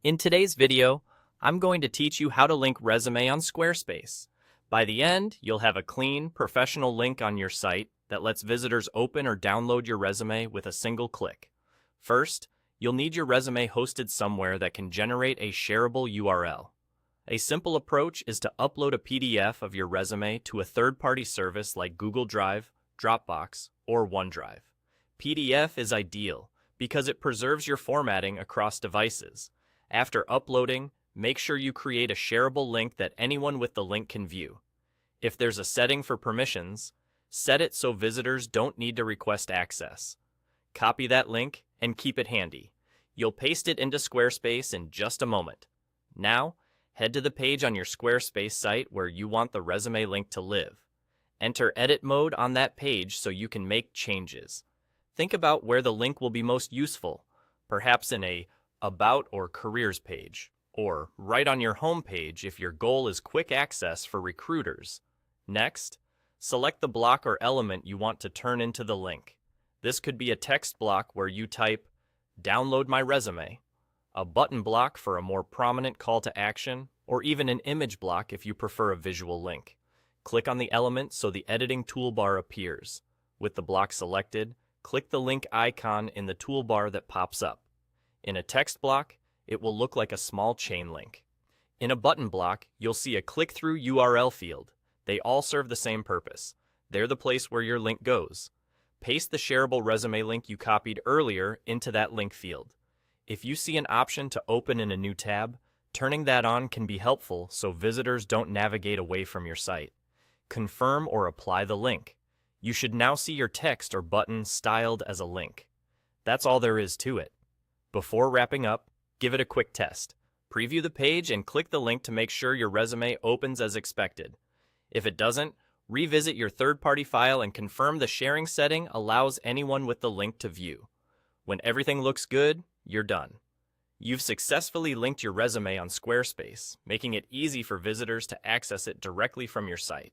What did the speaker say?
In today's video, I'm going to teach you how to link resume on Squarespace. By the end, you'll have a clean, professional link on your site that lets visitors open or download your resume with a single click. First, you'll need your resume hosted somewhere that can generate a shareable URL. A simple approach is to upload a PDF of your resume to a third-party service like Google Drive, Dropbox, or OneDrive. PDF is ideal because it preserves your formatting across devices. After uploading, make sure you create a shareable link that anyone with the link can view. If there's a setting for permissions, set it so visitors don't need to request access. Copy that link and keep it handy. You'll paste it into Squarespace in just a moment. Now, head to the page on your Squarespace site where you want the resume link to live. Enter edit mode on that page so you can make changes. Think about where the link will be most useful, perhaps in a About or Careers page, or right on your home page if your goal is quick access for recruiters. Next, select the block or element you want to turn into the link. This could be a text block where you type, "Download my resume," a button block for a more prominent call to action, or even an image block if you prefer a visual link. Click on the element so the editing toolbar appears. With the block selected, click the link icon in the toolbar that pops up. In a text block, it will look like a small chain link. In a button block, you'll see a click-through URL field. They all serve the same purpose. They're the place where your link goes. Paste the shareable resume link you copied earlier into that link field. If you see an option to open in a new tab, turning that on can be helpful so visitors don't navigate away from your site. Confirm or apply the link. You should now see your text or button styled as a link. That's all there is to it. Before wrapping up, give it a quick test. Preview the page and click the link to make sure your resume opens as expected. If it doesn't, revisit your third-party file and confirm the sharing setting allows anyone with the link to view. When everything looks good, you're done. You've successfully linked your resume on Squarespace, making it easy for visitors to access it directly from your site.